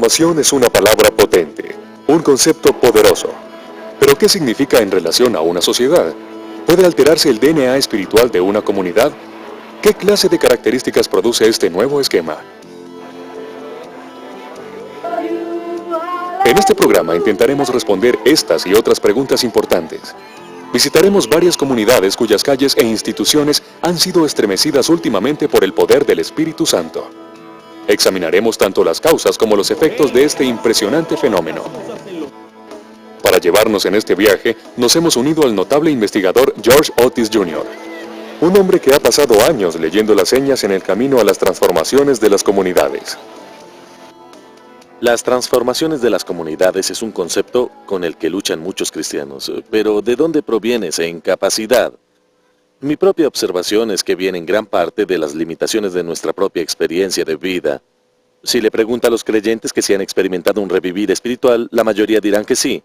Transformación es una palabra potente, un concepto poderoso. ¿Pero qué significa en relación a una sociedad? ¿Puede alterarse el DNA espiritual de una comunidad? ¿Qué clase de características produce este nuevo esquema? En este programa intentaremos responder estas y otras preguntas importantes. Visitaremos varias comunidades cuyas calles e instituciones han sido estremecidas últimamente por el poder del Espíritu Santo. Examinaremos tanto las causas como los efectos de este impresionante fenómeno. Para llevarnos en este viaje, nos hemos unido al notable investigador George Otis Jr., un hombre que ha pasado años leyendo las señas en el camino a las transformaciones de las comunidades. Las transformaciones de las comunidades es un concepto con el que luchan muchos cristianos, pero ¿de dónde proviene esa incapacidad? Mi propia observación es que viene en gran parte de las limitaciones de nuestra propia experiencia de vida. Si le pregunta a los creyentes que si han experimentado un revivir espiritual, la mayoría dirán que sí,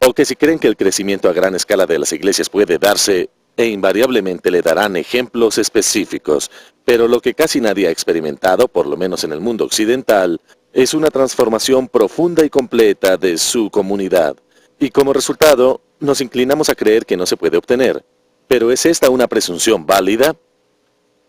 o que si creen que el crecimiento a gran escala de las iglesias puede darse, e invariablemente le darán ejemplos específicos, pero lo que casi nadie ha experimentado, por lo menos en el mundo occidental, es una transformación profunda y completa de su comunidad, y como resultado, nos inclinamos a creer que no se puede obtener. ¿Pero es esta una presunción válida?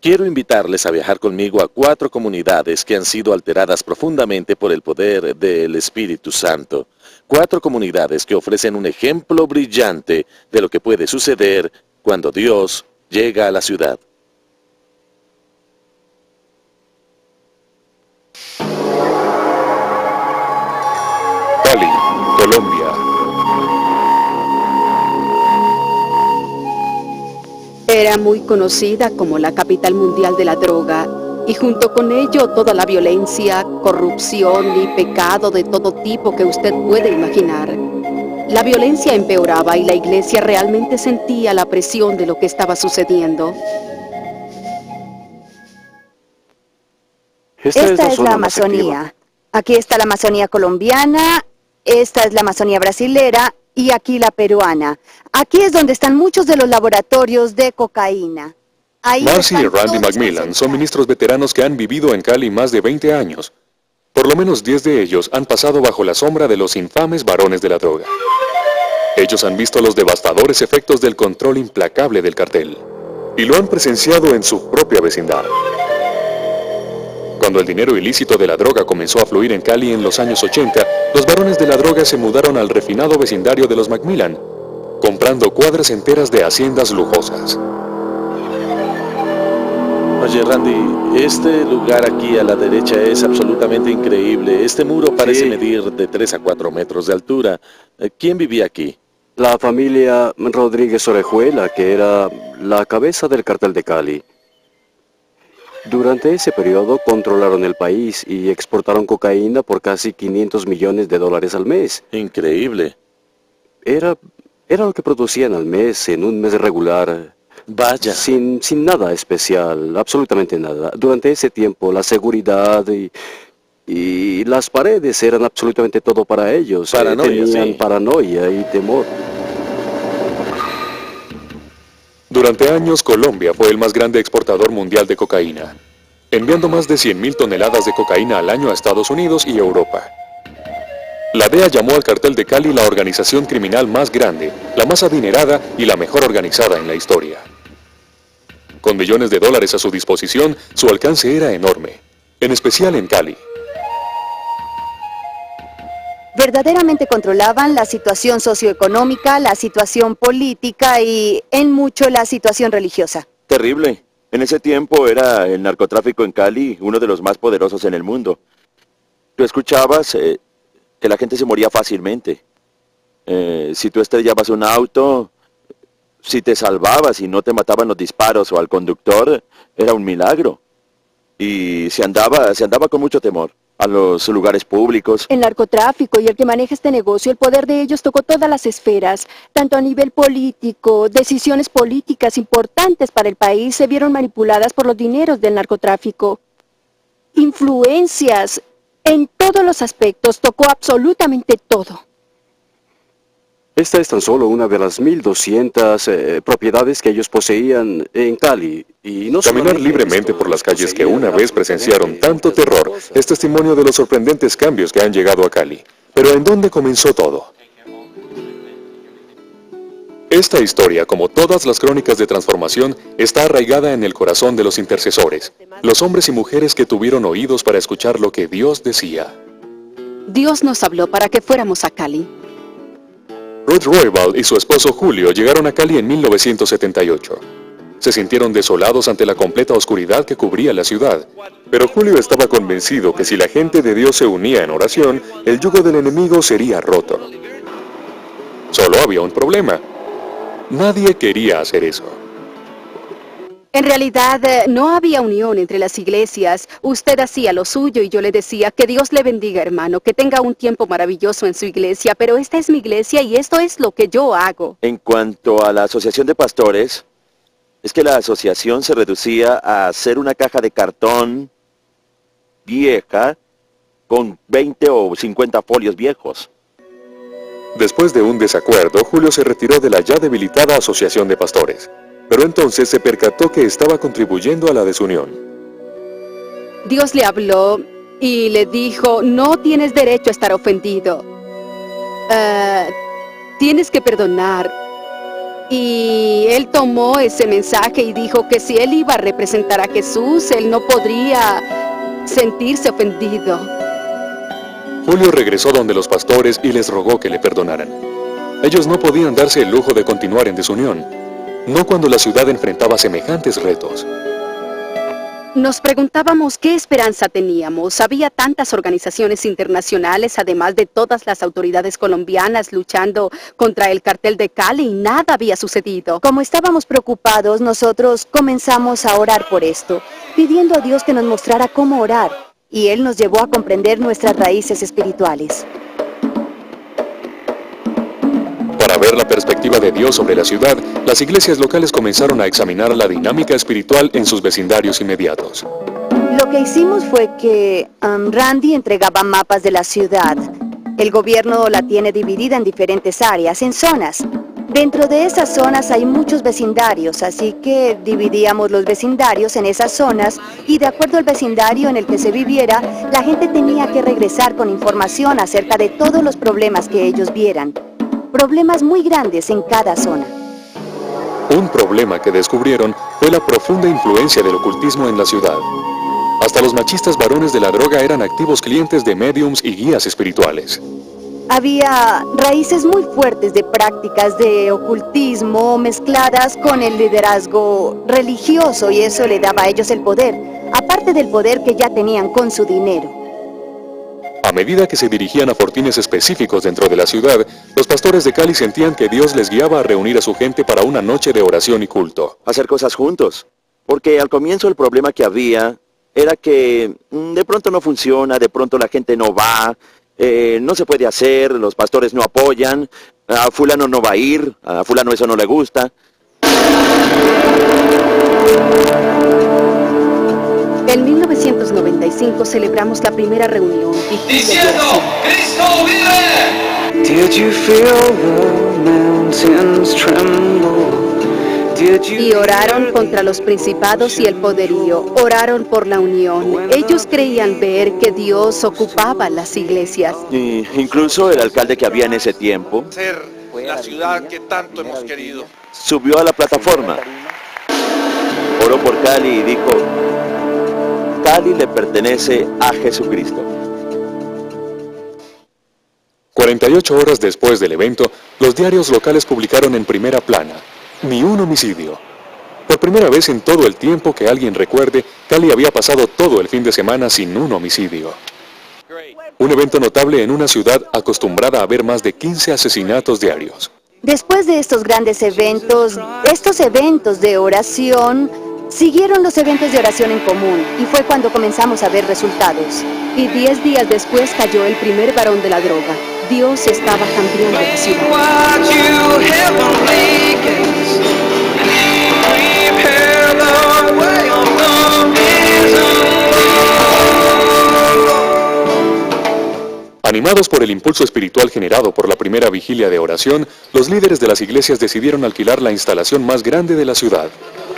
Quiero invitarles a viajar conmigo a 4 comunidades que han sido alteradas profundamente por el poder del Espíritu Santo. 4 comunidades que ofrecen un ejemplo brillante de lo que puede suceder cuando Dios llega a la ciudad. Cali, Colombia. Era muy conocida como la capital mundial de la droga, y junto con ello toda la violencia, corrupción y pecado de todo tipo que usted puede imaginar. La violencia empeoraba y la iglesia realmente sentía la presión de lo que estaba sucediendo. Esta es la Amazonía. Aquí está la Amazonía colombiana, esta es la Amazonía brasilera y aquí la peruana. Aquí es donde están muchos de los laboratorios de cocaína. Marcy y Randy McMillan son ministros veteranos que han vivido en Cali más de 20 años. Por lo menos 10 de ellos han pasado bajo la sombra de los infames varones de la droga. Ellos han visto los devastadores efectos del control implacable del cartel, y lo han presenciado en su propia vecindad. Cuando el dinero ilícito de la droga comenzó a fluir en Cali en los años 80, los varones de la droga se mudaron al refinado vecindario de los McMillan, comprando cuadras enteras de haciendas lujosas. Oye, Randy, este lugar aquí a la derecha es absolutamente increíble. Este muro parece medir de 3 a 4 metros de altura. ¿Quién vivía aquí? La familia Rodríguez Orejuela, que era la cabeza del cartel de Cali. Durante ese periodo controlaron el país y exportaron cocaína por casi $500 millones al mes. Increíble. Era lo que producían al mes en un mes regular. Vaya. Sin nada especial, absolutamente nada. Durante ese tiempo la seguridad y las paredes eran absolutamente todo para ellos. Paranoia, tenían sí. paranoia y temor. Durante años, Colombia fue el más grande exportador mundial de cocaína, enviando más de 100.000 toneladas de cocaína al año a Estados Unidos y Europa. La DEA llamó al cartel de Cali la organización criminal más grande, la más adinerada y la mejor organizada en la historia. Con millones de dólares a su disposición, su alcance era enorme, en especial en Cali. Verdaderamente controlaban la situación socioeconómica, la situación política y, en mucho, la situación religiosa. Terrible. En ese tiempo era el narcotráfico en Cali uno de los más poderosos en el mundo. Tú escuchabas que la gente se moría fácilmente. Si tú estrellabas un auto, si te salvabas y no te mataban los disparos o al conductor, era un milagro. Y se andaba con mucho temor a los lugares públicos. El narcotráfico y el que maneja este negocio, el poder de ellos tocó todas las esferas, tanto a nivel político, decisiones políticas importantes para el país se vieron manipuladas por los dineros del narcotráfico. Influencias, en todos los aspectos, tocó absolutamente todo. Esta es tan solo una de las 1,200 propiedades que ellos poseían en Cali. Y no Caminar solamente libremente esto, por las calles que poseían una vez presenciaron absolutamente tanto muchas terror cosas. es testimonio de los sorprendentes cambios que han llegado a Cali. Pero ¿en dónde comenzó todo? Esta historia, como todas las crónicas de transformación, está arraigada en el corazón de los intercesores, los hombres y mujeres que tuvieron oídos para escuchar lo que Dios decía. Dios nos habló para que fuéramos a Cali. Ruth Roybal y su esposo Julio llegaron a Cali en 1978. Se sintieron desolados ante la completa oscuridad que cubría la ciudad, pero Julio estaba convencido que si la gente de Dios se unía en oración, el yugo del enemigo sería roto. Solo había un problema. Nadie quería hacer eso. En realidad, no había unión entre las iglesias. Usted hacía lo suyo y yo le decía que Dios le bendiga, hermano, que tenga un tiempo maravilloso en su iglesia, pero esta es mi iglesia y esto es lo que yo hago. En cuanto a la asociación de pastores, es que la asociación se reducía a ser una caja de cartón vieja con 20 o 50 folios viejos. Después de un desacuerdo, Julio se retiró de la ya debilitada asociación de pastores. Pero entonces se percató que estaba contribuyendo a la desunión. Dios le habló y le dijo, no tienes derecho a estar ofendido. Tienes que perdonar. Y él tomó ese mensaje y dijo que si él iba a representar a Jesús, él no podría sentirse ofendido. Julio regresó donde los pastores y les rogó que le perdonaran. Ellos no podían darse el lujo de continuar en desunión, no cuando la ciudad enfrentaba semejantes retos. Nos preguntábamos qué esperanza teníamos. Había tantas organizaciones internacionales, además de todas las autoridades colombianas luchando contra el cartel de Cali y nada había sucedido. Como estábamos preocupados, nosotros comenzamos a orar por esto, pidiendo a Dios que nos mostrara cómo orar, y Él nos llevó a comprender nuestras raíces espirituales. Para ver la perspectiva de Dios sobre la ciudad, las iglesias locales comenzaron a examinar la dinámica espiritual en sus vecindarios inmediatos. Lo que hicimos fue que Randy entregaba mapas de la ciudad. El gobierno la tiene dividida en diferentes áreas, en zonas. Dentro de esas zonas hay muchos vecindarios, así que dividíamos los vecindarios en esas zonas y de acuerdo al vecindario en el que se viviera, la gente tenía que regresar con información acerca de todos los problemas que ellos vieran. Problemas muy grandes en cada zona. Un problema que descubrieron fue la profunda influencia del ocultismo en la ciudad. Hasta los machistas varones de la droga eran activos clientes de médiums y guías espirituales. Había raíces muy fuertes de prácticas de ocultismo mezcladas con el liderazgo religioso y eso le daba a ellos el poder, aparte del poder que ya tenían con su dinero. A medida que se dirigían a fortines específicos dentro de la ciudad, los pastores de Cali sentían que Dios les guiaba a reunir a su gente para una noche de oración y culto. Hacer cosas juntos. Porque al comienzo el problema que había era que de pronto no funciona, de pronto la gente no va, no se puede hacer, los pastores no apoyan, a fulano no va a ir, a fulano eso no le gusta. En 1995 celebramos la primera reunión diciendo, ¡Cristo vive! Did you feel the mountains tremble? y oraron contra los principados y el poderío, oraron por la unión. Ellos creían ver que Dios ocupaba las iglesias. Y incluso el alcalde que había en ese tiempo Ser la ciudad que tanto hemos querido. subió a la plataforma, oró por Cali y dijo, Cali le pertenece a Jesucristo. 48 horas después del evento, los diarios locales publicaron en primera plana: ni un homicidio. Por primera vez en todo el tiempo que alguien recuerde, Cali había pasado todo el fin de semana sin un homicidio. Un evento notable en una ciudad acostumbrada a ver más de 15 asesinatos diarios. Después de estos grandes eventos, estos eventos de oración, siguieron los eventos de oración en común y fue cuando comenzamos a ver resultados. Y 10 días después cayó el primer varón de la droga. Dios estaba cambiando la ciudad. Watch you heavenly gates, prepare the way of the risen Lord. A Animados por el impulso espiritual generado por la primera vigilia de oración, los líderes de las iglesias decidieron alquilar la instalación más grande de la ciudad,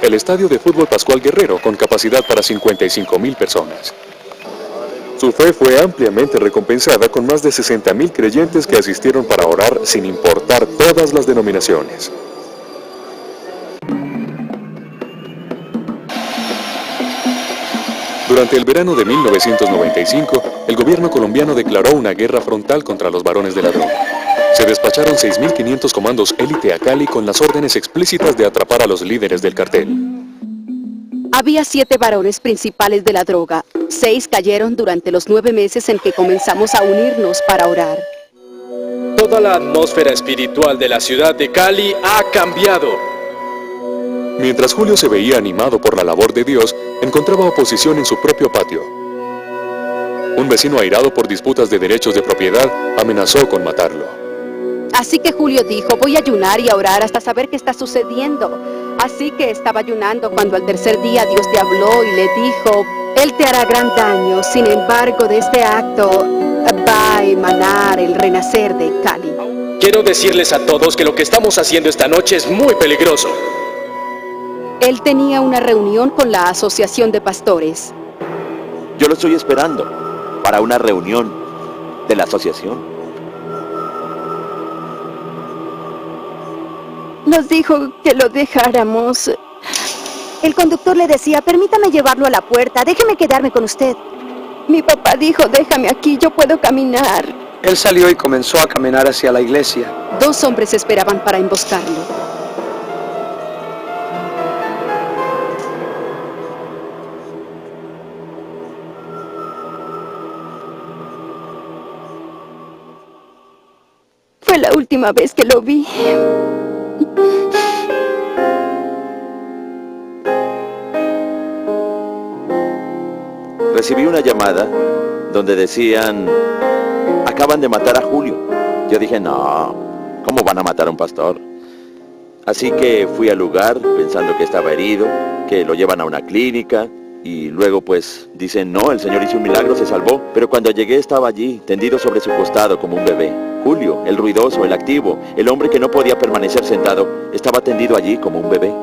el Estadio de Fútbol Pascual Guerrero, con capacidad para 55,000 personas. Su fe fue ampliamente recompensada con más de 60,000 creyentes que asistieron para orar sin importar todas las denominaciones. Durante el verano de 1995, el gobierno colombiano declaró una guerra frontal contra los varones de la droga. Se despacharon 6.500 comandos élite a Cali con las órdenes explícitas de atrapar a los líderes del cartel. Había 7 varones principales de la droga. 6 cayeron durante los 9 meses en que comenzamos a unirnos para orar. Toda la atmósfera espiritual de la ciudad de Cali ha cambiado. Mientras Julio se veía animado por la labor de Dios, encontraba oposición en su propio patio. Un vecino airado por disputas de derechos de propiedad amenazó con matarlo. Así que Julio dijo, voy a ayunar y a orar hasta saber qué está sucediendo. Así que estaba ayunando cuando al tercer día Dios le habló y le dijo, Él te hará gran daño, sin embargo de este acto va a emanar el renacer de Cali. Quiero decirles a todos que lo que estamos haciendo esta noche es muy peligroso. Él tenía una reunión con la Asociación de Pastores. Yo lo estoy esperando para una reunión de la asociación. Nos dijo que lo dejáramos. El conductor le decía, permítame llevarlo a la puerta, déjeme quedarme con usted. Mi papá dijo, déjame aquí, yo puedo caminar. Él salió y comenzó a caminar hacia la iglesia. 2 hombres esperaban para emboscarlo. Fue la última vez que lo vi. Recibí una llamada donde decían, acaban de matar a Julio. Yo dije, no, ¿cómo van a matar a un pastor? Así que fui al lugar pensando que estaba herido, que lo llevan a una clínica y luego pues dicen, no, el Señor hizo un milagro, se salvó. Pero cuando llegué estaba allí, tendido sobre su costado como un bebé. Julio, el ruidoso, el activo, el hombre que no podía permanecer sentado, estaba tendido allí como un bebé.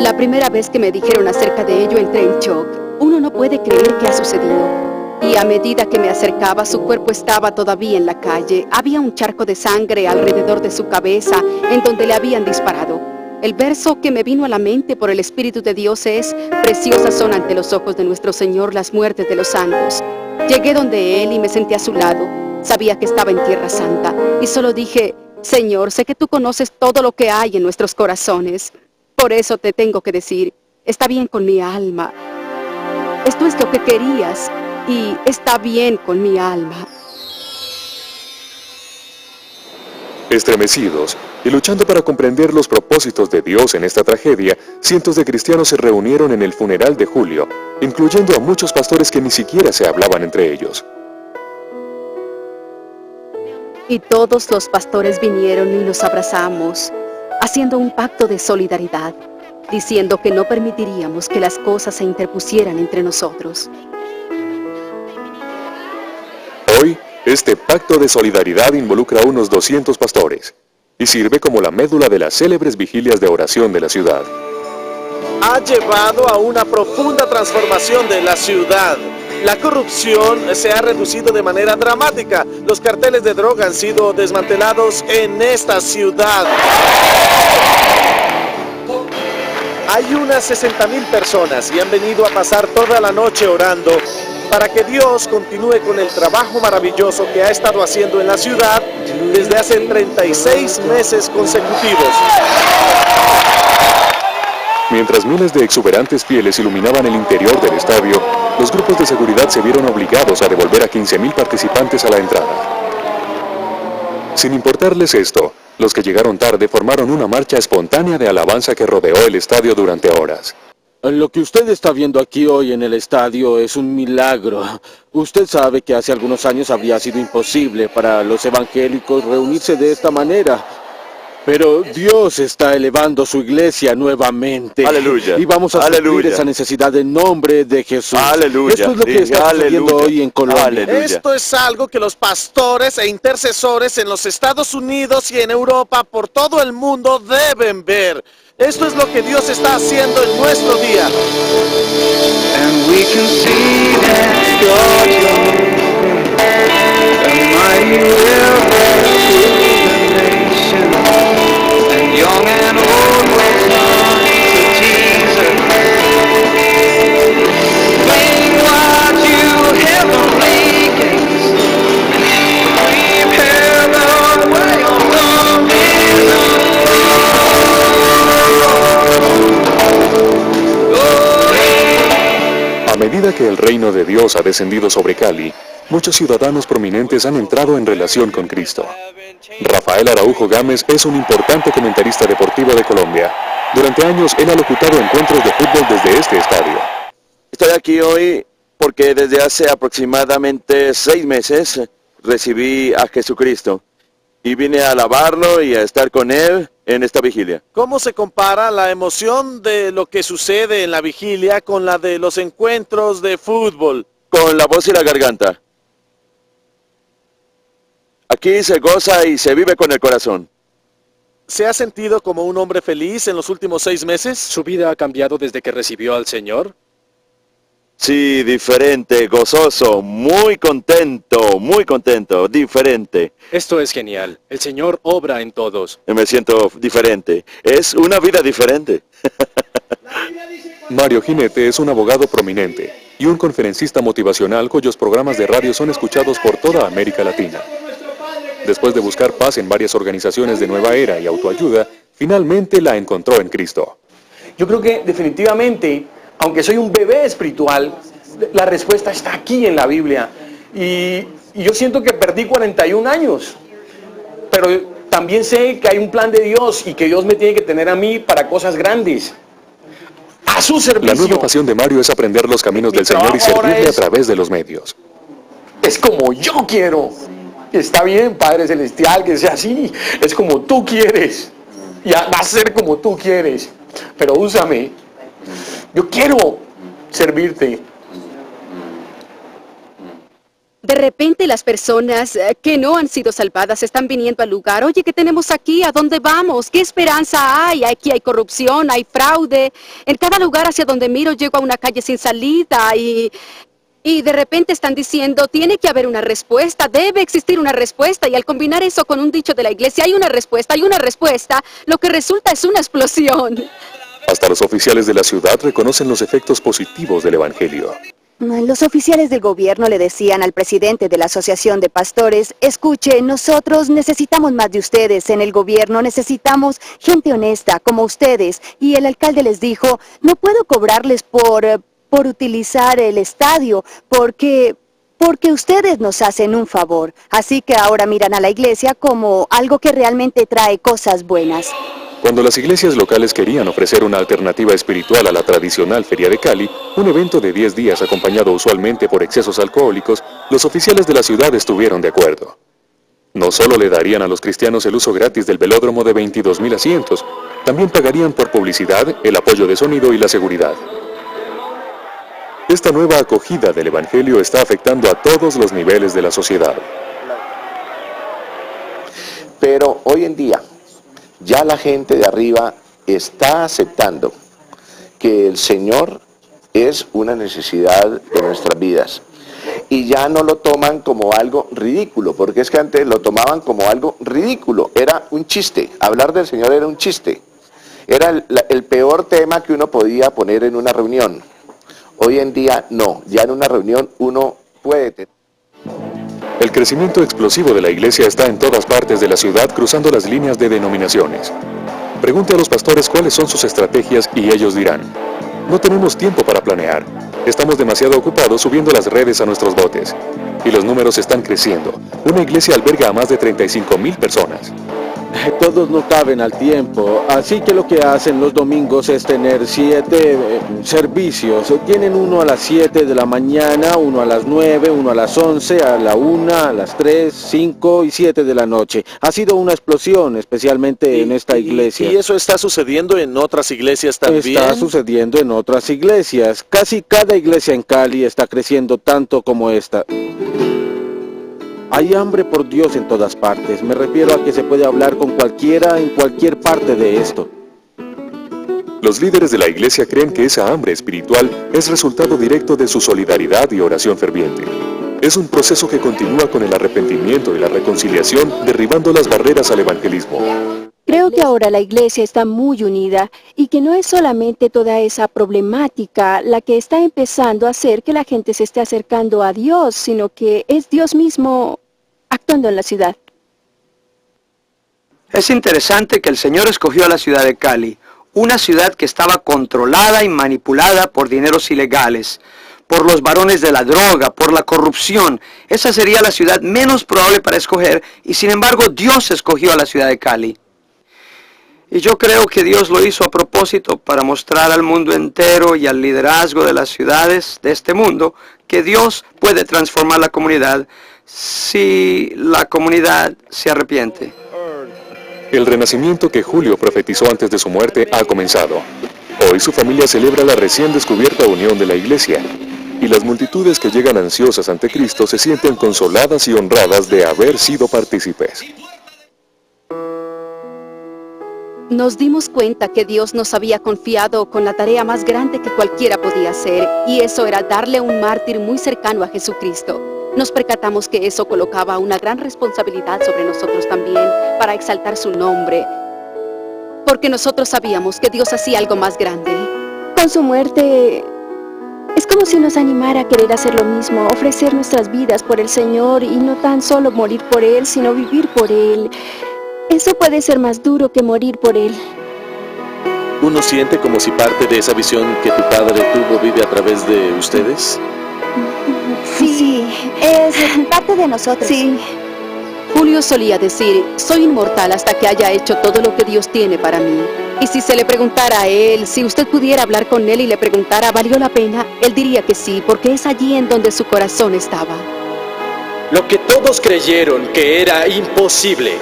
La primera vez que me dijeron acerca de ello entré en shock. Uno no puede creer que ha sucedido. Y a medida que me acercaba, su cuerpo estaba todavía en la calle. Había un charco de sangre alrededor de su cabeza en donde le habían disparado. El verso que me vino a la mente por el Espíritu de Dios es: preciosas son ante los ojos de nuestro Señor las muertes de los santos. Llegué donde Él y me senté a su lado. Sabía que estaba en Tierra Santa y solo dije: Señor, sé que tú conoces todo lo que hay en nuestros corazones. Por eso te tengo que decir, está bien con mi alma. Esto es lo que querías y está bien con mi alma. Estremecidos y luchando para comprender los propósitos de Dios en esta tragedia, cientos de cristianos se reunieron en el funeral de Julio, incluyendo a muchos pastores que ni siquiera se hablaban entre ellos. Y todos los pastores vinieron y nos abrazamos, haciendo un pacto de solidaridad, diciendo que no permitiríamos que las cosas se interpusieran entre nosotros. Hoy, este pacto de solidaridad involucra a unos 200 pastores y sirve como la médula de las célebres vigilias de oración de la ciudad. Ha llevado a una profunda transformación de la ciudad. La corrupción se ha reducido de manera dramática. Los carteles de droga han sido desmantelados en esta ciudad. Hay unas 60,000 personas y han venido a pasar toda la noche orando para que Dios continúe con el trabajo maravilloso que ha estado haciendo en la ciudad desde hace 36 meses consecutivos. Mientras miles de exuberantes fieles iluminaban el interior del estadio, los grupos de seguridad se vieron obligados a devolver a 15,000 participantes a la entrada. Sin importarles esto, los que llegaron tarde formaron una marcha espontánea de alabanza que rodeó el estadio durante horas. Lo que usted está viendo aquí hoy en el estadio es un milagro. Usted sabe que hace algunos años habría sido imposible para los evangélicos reunirse de esta manera. Pero Dios está elevando su iglesia nuevamente. Aleluya. Y vamos a suplir esa necesidad en nombre de Jesús. Aleluya. Esto es lo que está sucediendo hoy en Colombia. Aleluya. Esto es algo que los pastores e intercesores en los Estados Unidos y en Europa, por todo el mundo, deben ver. Esto es lo que Dios está haciendo en nuestro día. And we can see that God's moving, the mighty river through the nation, and young and old will come to Jesus. Bring what you heavenly gates, prepare the way of the risen A medida que el reino de Dios ha descendido sobre Cali, muchos ciudadanos prominentes han entrado en relación con Cristo. Rafael Araujo Gámez es un importante comentarista deportivo de Colombia. Durante años él ha locutado encuentros de fútbol desde este estadio. Estoy aquí hoy porque desde hace aproximadamente 6 meses recibí a Jesucristo y vine a alabarlo y a estar con Él en esta vigilia. ¿Cómo se compara la emoción de lo que sucede en la vigilia con la de los encuentros de fútbol? Con la voz y la garganta. Aquí se goza y se vive con el corazón. ¿Se ha sentido como un hombre feliz en los últimos 6 meses? ¿Su vida ha cambiado desde que recibió al Señor? Sí, diferente, gozoso, muy contento, diferente. Esto es genial. El Señor obra en todos. Me siento diferente. Es una vida diferente. Mario Jinete es un abogado prominente y un conferencista motivacional cuyos programas de radio son escuchados por toda América Latina. Después de buscar paz en varias organizaciones de nueva era y autoayuda, finalmente la encontró en Cristo. Yo creo que definitivamente, aunque soy un bebé espiritual, la respuesta está aquí en la Biblia. Y yo siento que perdí 41 años, pero también sé que hay un plan de Dios y que Dios me tiene que tener a mí para cosas grandes. A su servicio. La nueva pasión de Mario es aprender los caminos del Señor y servirle a través de los medios. Es como yo quiero. Está bien, Padre Celestial, que sea así. Es como tú quieres. Ya va a ser como tú quieres. Pero úsame. Yo quiero servirte. De repente las personas que no han sido salvadas están viniendo al lugar. Oye, ¿qué tenemos aquí? ¿A dónde vamos? ¿Qué esperanza hay? Aquí hay corrupción, hay fraude. En cada lugar hacia donde miro llego a una calle sin salida y de repente están diciendo, tiene que haber una respuesta, debe existir una respuesta. Y al combinar eso con un dicho de la iglesia, hay una respuesta, lo que resulta es una explosión. Hasta los oficiales de la ciudad reconocen los efectos positivos del Evangelio. Los oficiales del gobierno le decían al presidente de la Asociación de Pastores, escuche, nosotros necesitamos más de ustedes en el gobierno, necesitamos gente honesta como ustedes. Y el alcalde les dijo, no puedo cobrarles por utilizar el estadio, porque ustedes nos hacen un favor. Así que ahora miran a la iglesia como algo que realmente trae cosas buenas. Cuando las iglesias locales querían ofrecer una alternativa espiritual a la tradicional Feria de Cali, un evento de 10 días acompañado usualmente por excesos alcohólicos, los oficiales de la ciudad estuvieron de acuerdo. No solo le darían a los cristianos el uso gratis del velódromo de 22,000 asientos, también pagarían por publicidad, el apoyo de sonido y la seguridad. Esta nueva acogida del Evangelio está afectando a todos los niveles de la sociedad. Pero hoy en día, ya la gente de arriba está aceptando que el Señor es una necesidad de nuestras vidas. Y ya no lo toman como algo ridículo, porque es que antes lo tomaban como algo ridículo. Era un chiste, hablar del Señor era un chiste. Era el peor tema que uno podía poner en una reunión. Hoy en día no, ya en una reunión uno puede tener. El crecimiento explosivo de la iglesia está en todas partes de la ciudad, cruzando las líneas de denominaciones. Pregunte a los pastores cuáles son sus estrategias y ellos dirán, no tenemos tiempo para planear. Estamos demasiado ocupados subiendo las redes a nuestros botes. Y los números están creciendo. Una iglesia alberga a más de 35,000 personas. Todos no caben al tiempo, así que lo que hacen los domingos es tener 7 servicios. Tienen uno a las 7 de la mañana, uno a las 9, uno a las 11, a la 1, a las 3, 5 y 7 de la noche. Ha sido una explosión, especialmente en esta iglesia. ¿Y eso está sucediendo en otras iglesias también? Está sucediendo en otras iglesias. Casi cada iglesia en Cali está creciendo tanto como esta. Hay hambre por Dios en todas partes. Me refiero a que se puede hablar con cualquiera en cualquier parte de esto. Los líderes de la iglesia creen que esa hambre espiritual es resultado directo de su solidaridad y oración ferviente. Es un proceso que continúa con el arrepentimiento y la reconciliación, derribando las barreras al evangelismo. Creo que ahora la iglesia está muy unida y que no es solamente toda esa problemática la que está empezando a hacer que la gente se esté acercando a Dios, sino que es Dios mismo actuando en la ciudad. Es interesante que el Señor escogió a la ciudad de Cali, una ciudad que estaba controlada y manipulada por dineros ilegales, por los varones de la droga, por la corrupción. Esa sería la ciudad menos probable para escoger y sin embargo Dios escogió a la ciudad de Cali. Y yo creo que Dios lo hizo a propósito para mostrar al mundo entero y al liderazgo de las ciudades de este mundo que Dios puede transformar la comunidad si la comunidad se arrepiente. El renacimiento que Julio profetizó antes de su muerte ha comenzado. Hoy su familia celebra la recién descubierta unión de la iglesia, y las multitudes que llegan ansiosas ante Cristo se sienten consoladas y honradas de haber sido partícipes. Nos dimos cuenta que Dios nos había confiado con la tarea más grande que cualquiera podía hacer, y eso era darle un mártir muy cercano a Jesucristo. Nos percatamos que eso colocaba una gran responsabilidad sobre nosotros también para exaltar su nombre, porque nosotros sabíamos que Dios hacía algo más grande. Con su muerte, es como si nos animara a querer hacer lo mismo, ofrecer nuestras vidas por el Señor y no tan solo morir por Él, sino vivir por Él. Eso puede ser más duro que morir por Él. ¿Uno siente como si parte de esa visión que tu padre tuvo vive a través de ustedes? Sí, es parte de nosotros. Sí. Julio solía decir, soy inmortal hasta que haya hecho todo lo que Dios tiene para mí. Y si se le preguntara a él, si usted pudiera hablar con él y le preguntara, ¿valió la pena? Él diría que sí, porque es allí en donde su corazón estaba. Lo que todos creyeron que era imposible,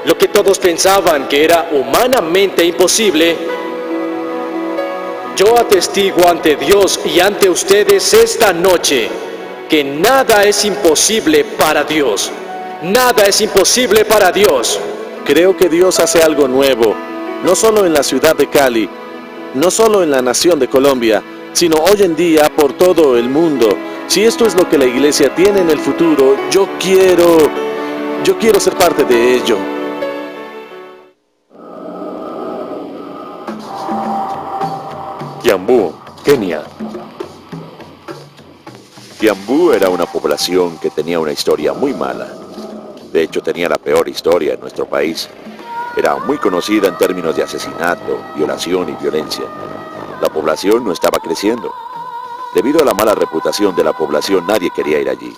lo que todos pensaban que era humanamente imposible, yo atestigo ante Dios y ante ustedes esta noche que nada es imposible para Dios. Nada es imposible para Dios. Creo que Dios hace algo nuevo, no solo en la ciudad de Cali, no solo en la nación de Colombia, sino hoy en día por todo el mundo. Si esto es lo que la iglesia tiene en el futuro, yo quiero ser parte de ello. Kiambu, Kenia. Kiambu era una población que tenía una historia muy mala. De hecho, tenía la peor historia en nuestro país. Era muy conocida en términos de asesinato, violación y violencia. La población no estaba creciendo. Debido a la mala reputación de la población, nadie quería ir allí.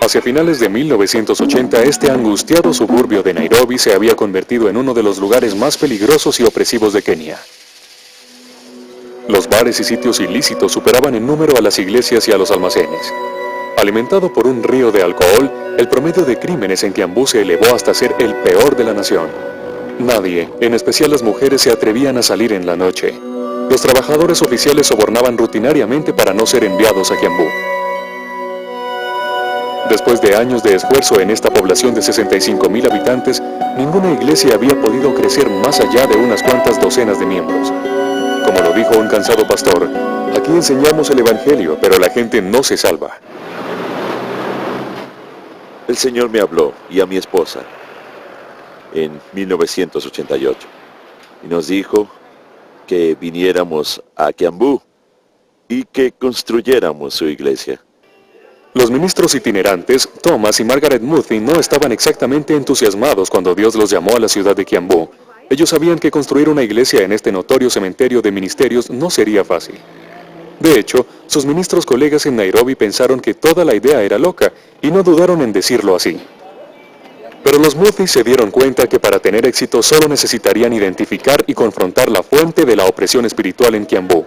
Hacia finales de 1980, este angustiado suburbio de Nairobi se había convertido en uno de los lugares más peligrosos y opresivos de Kenia. Los bares y sitios ilícitos superaban en número a las iglesias y a los almacenes. Alimentado por un río de alcohol, el promedio de crímenes en Kiambu se elevó hasta ser el peor de la nación. Nadie, en especial las mujeres, se atrevían a salir en la noche. Los trabajadores oficiales sobornaban rutinariamente para no ser enviados a Kiambu. Después de años de esfuerzo en esta población de 65,000 habitantes, ninguna iglesia había podido crecer más allá de unas cuantas docenas de miembros. Como lo dijo un cansado pastor, aquí enseñamos el evangelio, pero la gente no se salva. El Señor me habló, y a mi esposa, en 1988, y nos dijo que viniéramos a Kiambu y que construyéramos su iglesia. Los ministros itinerantes, Thomas y Margaret Murphy, no estaban exactamente entusiasmados cuando Dios los llamó a la ciudad de Kiambu. Ellos sabían que construir una iglesia en este notorio cementerio de ministerios no sería fácil. De hecho, sus ministros colegas en Nairobi pensaron que toda la idea era loca y no dudaron en decirlo así. Pero los Mudis se dieron cuenta que para tener éxito solo necesitarían identificar y confrontar la fuente de la opresión espiritual en Kiambu.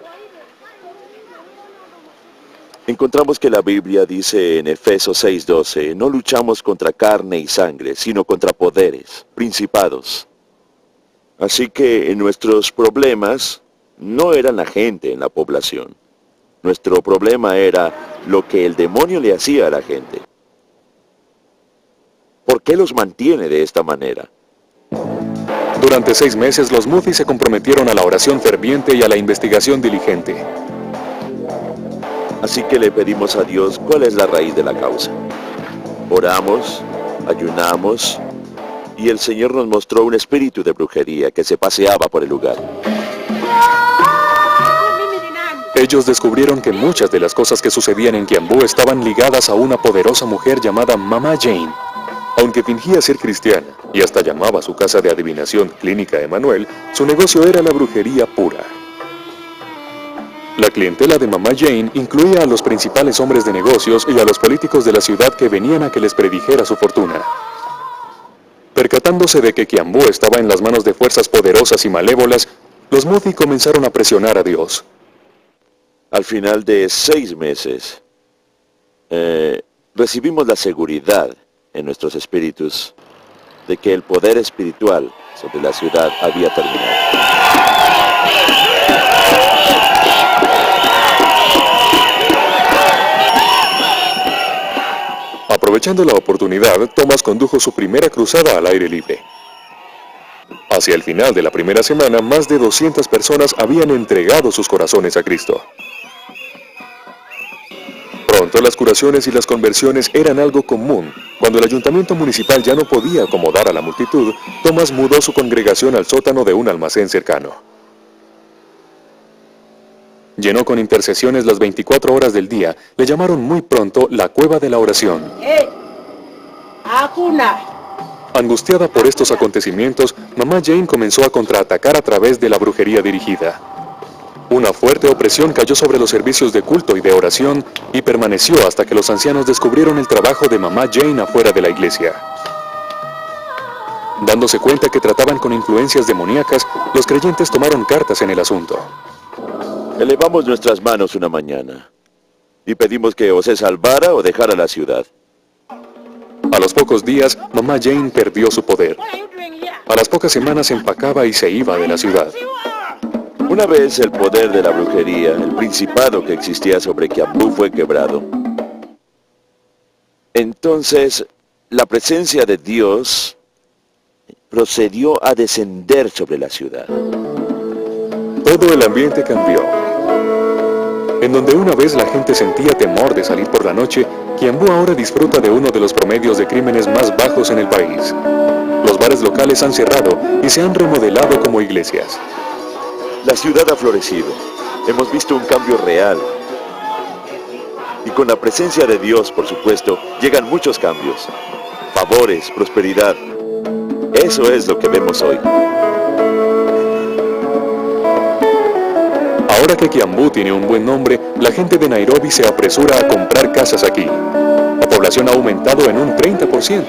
Encontramos que la Biblia dice en Efesios 6:12, no luchamos contra carne y sangre, sino contra poderes, principados. Así que nuestros problemas no eran la gente en la población. Nuestro problema era lo que el demonio le hacía a la gente. ¿Por qué los mantiene de esta manera? Durante 6 meses, los Mudis se comprometieron a la oración ferviente y a la investigación diligente. Así que le pedimos a Dios cuál es la raíz de la causa. Oramos, ayunamos, y el Señor nos mostró un espíritu de brujería que se paseaba por el lugar. Ellos descubrieron que muchas de las cosas que sucedían en Kiambu estaban ligadas a una poderosa mujer llamada Mama Jane. Aunque fingía ser cristiana y hasta llamaba a su casa de adivinación Clínica Emanuel, su negocio era la brujería pura. La clientela de Mama Jane incluía a los principales hombres de negocios y a los políticos de la ciudad que venían a que les predijera su fortuna. Percatándose de que Kiambu estaba en las manos de fuerzas poderosas y malévolas, los Mudi comenzaron a presionar a Dios. Al final de 6 meses, recibimos la seguridad en nuestros espíritus de que el poder espiritual sobre la ciudad había terminado. Aprovechando la oportunidad, Thomas condujo su primera cruzada al aire libre. Hacia el final de la primera semana, más de 200 personas habían entregado sus corazones a Cristo. Pronto las curaciones y las conversiones eran algo común. Cuando el ayuntamiento municipal ya no podía acomodar a la multitud, Thomas mudó su congregación al sótano de un almacén cercano. Llenó con intercesiones las 24 horas del día. Le llamaron muy pronto la Cueva de la Oración. Angustiada por estos acontecimientos, Mama Jane comenzó a contraatacar a través de la brujería dirigida. Una fuerte opresión cayó sobre los servicios de culto y de oración y permaneció hasta que los ancianos descubrieron el trabajo de Mama Jane afuera de la iglesia. Dándose cuenta que trataban con influencias demoníacas, los creyentes tomaron cartas en el asunto. Elevamos nuestras manos una mañana y pedimos que o se salvara o dejara la ciudad. A los pocos días, Mama Jane perdió su poder. A las pocas semanas empacaba y se iba de la ciudad. Una vez el poder de la brujería, el principado que existía sobre Kiambu fue quebrado. Entonces, la presencia de Dios procedió a descender sobre la ciudad. Todo el ambiente cambió. En donde una vez la gente sentía temor de salir por la noche, Kiambu ahora disfruta de uno de los promedios de crímenes más bajos en el país. Los bares locales han cerrado y se han remodelado como iglesias. La ciudad ha florecido. Hemos visto un cambio real. Y con la presencia de Dios, por supuesto, llegan muchos cambios. Favores, prosperidad. Eso es lo que vemos hoy. Ahora que Kiambu tiene un buen nombre, la gente de Nairobi se apresura a comprar casas aquí. La población ha aumentado en un 30%.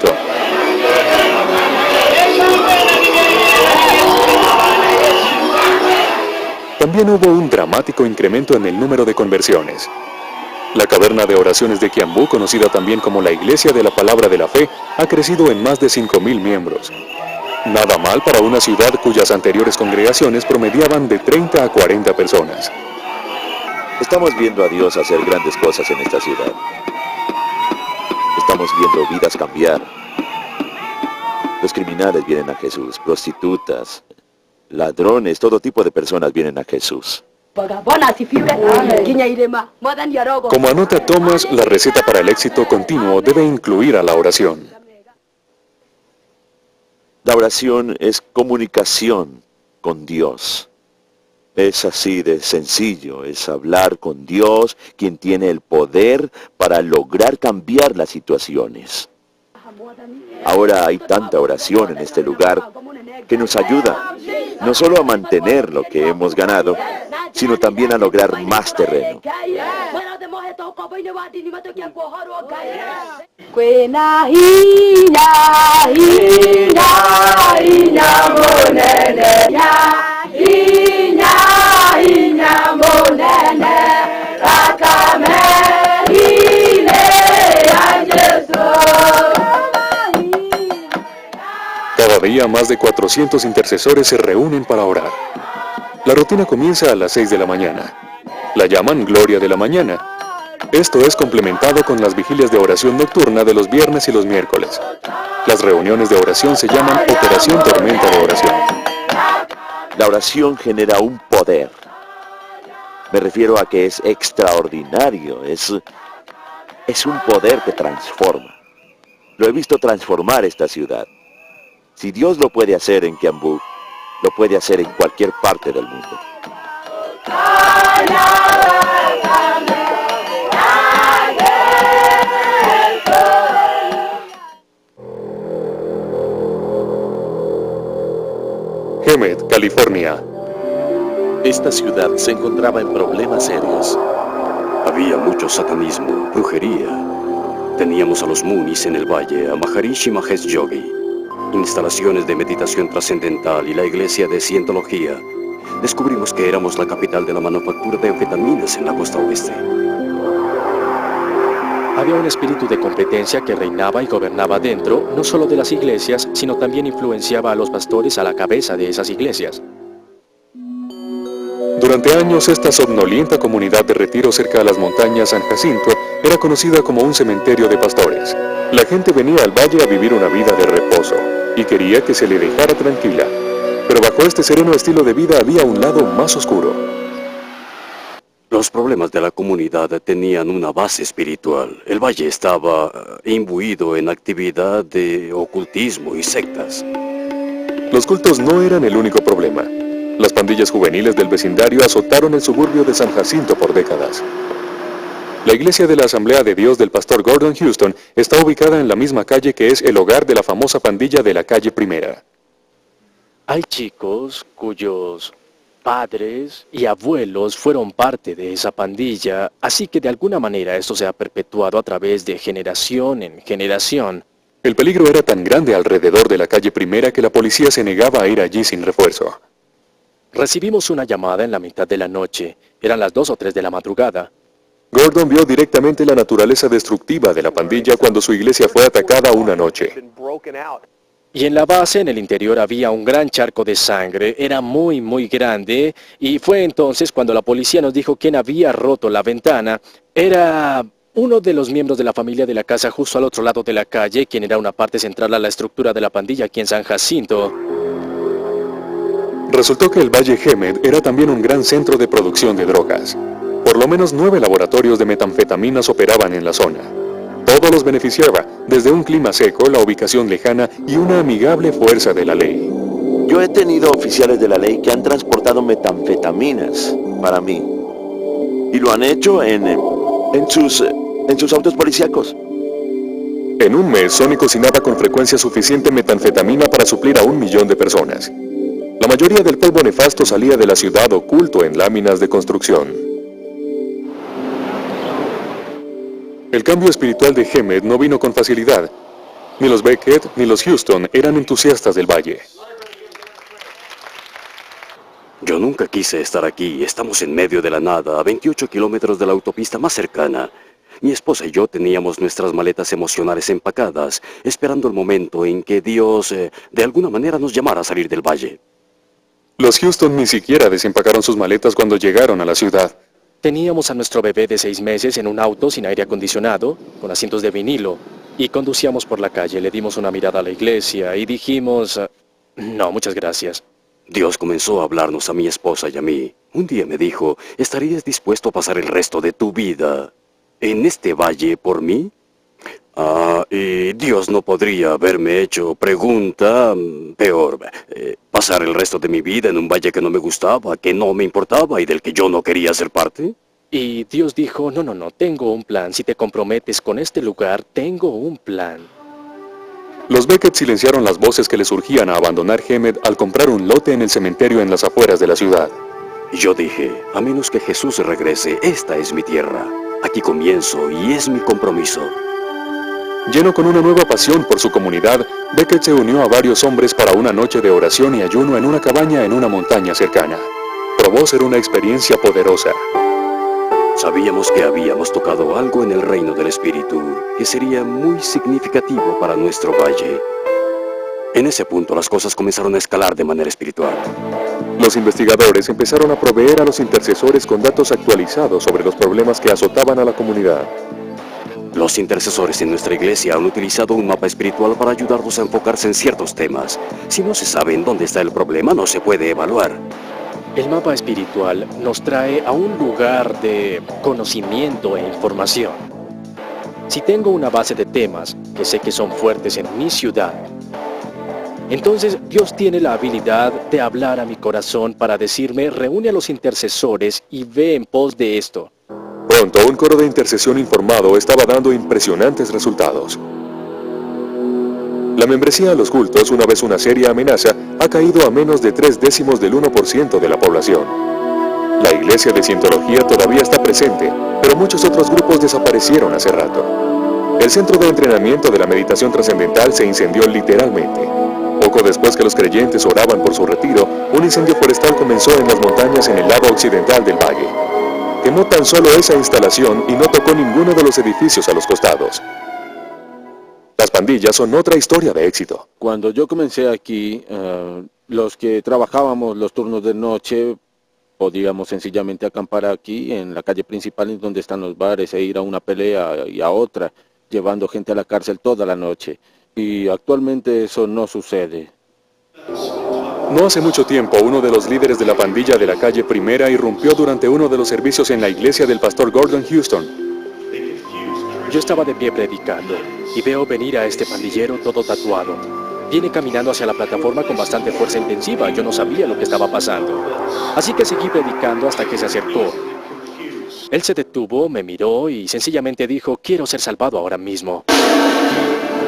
También hubo un dramático incremento en el número de conversiones. La caverna de oraciones de Kiambu, conocida también como la Iglesia de la Palabra de la Fe, ha crecido en más de 5,000 miembros. Nada mal para una ciudad cuyas anteriores congregaciones promediaban de 30 a 40 personas. Estamos viendo a Dios hacer grandes cosas en esta ciudad. Estamos viendo vidas cambiar. Los criminales vienen a Jesús, prostitutas, ladrones, todo tipo de personas vienen a Jesús. Como anota Thomas, la receta para el éxito continuo debe incluir a la oración. La oración es comunicación con Dios. Es así de sencillo, es hablar con Dios, quien tiene el poder para lograr cambiar las situaciones. Ahora hay tanta oración en este lugar que nos ayuda no solo a mantener lo que hemos ganado, sino también a lograr más terreno. Cada día más de 400 intercesores se reúnen para orar. La rutina comienza a las 6 de la mañana. La llaman Gloria de la Mañana. Esto es complementado con las vigilias de oración nocturna de los viernes y los miércoles. Las reuniones de oración se llaman Operación Tormenta de Oración. La oración genera un poder. Me refiero a que es extraordinario, es un poder que transforma. Lo he visto transformar esta ciudad. Si Dios lo puede hacer en Kiambú, lo puede hacer en cualquier parte del mundo. Hemet, California. Esta ciudad se encontraba en problemas serios. Había mucho satanismo, brujería. Teníamos a los Munis en el valle, a Maharishi Mahesh Yogi, instalaciones de meditación trascendental y la iglesia de Cientología. Descubrimos que éramos la capital de la manufactura de anfetaminas en la costa oeste. Había un espíritu de competencia que reinaba y gobernaba dentro, no solo de las iglesias, sino también influenciaba a los pastores a la cabeza de esas iglesias. Durante años, esta somnolienta comunidad de retiro cerca de las montañas San Jacinto era conocida como un cementerio de pastores. La gente venía al valle a vivir una vida de reposo y quería que se le dejara tranquila. Pero bajo este sereno estilo de vida había un lado más oscuro. Los problemas de la comunidad tenían una base espiritual. El valle estaba imbuido en actividad de ocultismo y sectas. Los cultos no eran el único problema. Las pandillas juveniles del vecindario azotaron el suburbio de San Jacinto por décadas. La iglesia de la Asamblea de Dios del pastor Gordon Houston está ubicada en la misma calle que es el hogar de la famosa pandilla de la calle Primera. Hay chicos cuyos padres y abuelos fueron parte de esa pandilla, así que de alguna manera esto se ha perpetuado a través de generación en generación. El peligro era tan grande alrededor de la calle Primera que la policía se negaba a ir allí sin refuerzo. Recibimos una llamada en la mitad de la noche. Eran las 2 o 3 de la madrugada. Gordon vio directamente la naturaleza destructiva de la pandilla cuando su iglesia fue atacada una noche. Y en la base, en el interior, había un gran charco de sangre. Era muy, muy grande. Y fue entonces cuando la policía nos dijo quién había roto la ventana. Era uno de los miembros de la familia de la casa justo al otro lado de la calle, quien era una parte central a la estructura de la pandilla aquí en San Jacinto. Resultó que el Valle Hemet era también un gran centro de producción de drogas. Por lo menos 9 laboratorios de metanfetaminas operaban en la zona. Todo los beneficiaba, desde un clima seco, la ubicación lejana y una amigable fuerza de la ley. Yo he tenido oficiales de la ley que han transportado metanfetaminas para mí. Y lo han hecho en sus autos policíacos. En un mes, Sonny cocinaba con frecuencia suficiente metanfetamina para suplir a 1 millón de personas. La mayoría del polvo nefasto salía de la ciudad oculto en láminas de construcción. El cambio espiritual de Hemet no vino con facilidad. Ni los Beckett ni los Houston eran entusiastas del valle. Yo nunca quise estar aquí. Estamos en medio de la nada, a 28 kilómetros de la autopista más cercana. Mi esposa y yo teníamos nuestras maletas emocionales empacadas, esperando el momento en que Dios, de alguna manera, nos llamara a salir del valle. Los Houston ni siquiera desempacaron sus maletas cuando llegaron a la ciudad. Teníamos a nuestro bebé de 6 meses en un auto sin aire acondicionado, con asientos de vinilo, y conducíamos por la calle. Le dimos una mirada a la iglesia y dijimos, no, muchas gracias. Dios comenzó a hablarnos a mi esposa y a mí. Un día me dijo, ¿estarías dispuesto a pasar el resto de tu vida en este valle por mí? Y Dios no podría haberme hecho pregunta peor. ¿Pasar el resto de mi vida en un valle que no me gustaba, que no me importaba y del que yo no quería ser parte? Y Dios dijo, no, tengo un plan. Si te comprometes con este lugar, tengo un plan. Los Beckett silenciaron las voces que les surgían a abandonar Hemet al comprar un lote en el cementerio en las afueras de la ciudad. Yo dije, a menos que Jesús regrese, esta es mi tierra. Aquí comienzo y es mi compromiso. Lleno con una nueva pasión por su comunidad, Beckett se unió a varios hombres para una noche de oración y ayuno en una cabaña en una montaña cercana. Probó ser una experiencia poderosa. Sabíamos que habíamos tocado algo en el reino del Espíritu que sería muy significativo para nuestro valle. En ese punto las cosas comenzaron a escalar de manera espiritual. Los investigadores empezaron a proveer a los intercesores con datos actualizados sobre los problemas que azotaban a la comunidad. Los intercesores en nuestra iglesia han utilizado un mapa espiritual para ayudarnos a enfocarse en ciertos temas. Si no se sabe en dónde está el problema, no se puede evaluar. El mapa espiritual nos trae a un lugar de conocimiento e información. Si tengo una base de temas que sé que son fuertes en mi ciudad, entonces Dios tiene la habilidad de hablar a mi corazón para decirme, reúne a los intercesores y ve en pos de esto. Pronto, un coro de intercesión informado estaba dando impresionantes resultados. La membresía a los cultos, una vez una seria amenaza, ha caído a menos de 0.3% de la población. La iglesia de Cientología todavía está presente, pero muchos otros grupos desaparecieron hace rato. El centro de entrenamiento de la meditación trascendental se incendió literalmente. Poco después que los creyentes oraban por su retiro, un incendio forestal comenzó en las montañas en el lado occidental del valle. Quemó tan solo esa instalación y no tocó ninguno de los edificios a los costados. Las pandillas son otra historia de éxito. Cuando yo comencé aquí, los que trabajábamos los turnos de noche, podíamos sencillamente acampar aquí en la calle principal en donde están los bares e ir a una pelea y a otra, llevando gente a la cárcel toda la noche. Y actualmente eso no sucede. No hace mucho tiempo, uno de los líderes de la pandilla de la calle Primera irrumpió durante uno de los servicios en la iglesia del pastor Gordon Houston. Yo estaba de pie predicando y veo venir a este pandillero todo tatuado. Viene caminando hacia la plataforma con bastante fuerza intensiva. Yo no sabía lo que estaba pasando. Así que seguí predicando hasta que se acercó. Él se detuvo, me miró y sencillamente dijo, quiero ser salvado ahora mismo.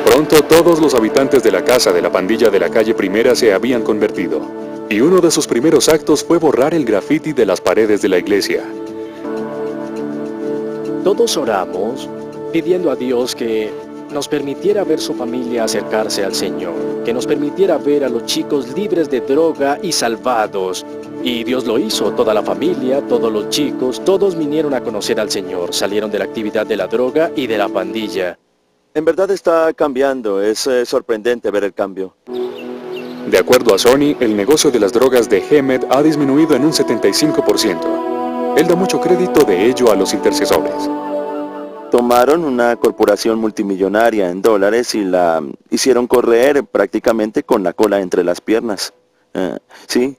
Pronto todos los habitantes de la casa de la pandilla de la calle Primera se habían convertido. Y uno de sus primeros actos fue borrar el graffiti de las paredes de la iglesia. Todos oramos pidiendo a Dios que nos permitiera ver su familia acercarse al Señor, que nos permitiera ver a los chicos libres de droga y salvados. Y Dios lo hizo, toda la familia, todos los chicos, todos vinieron a conocer al Señor, salieron de la actividad de la droga y de la pandilla. En verdad está cambiando, es sorprendente ver el cambio. De acuerdo a Sony, el negocio de las drogas de Hemet ha disminuido en un 75%. Él da mucho crédito de ello a los intercesores. Tomaron una corporación multimillonaria en dólares y la hicieron correr prácticamente con la cola entre las piernas. Sí.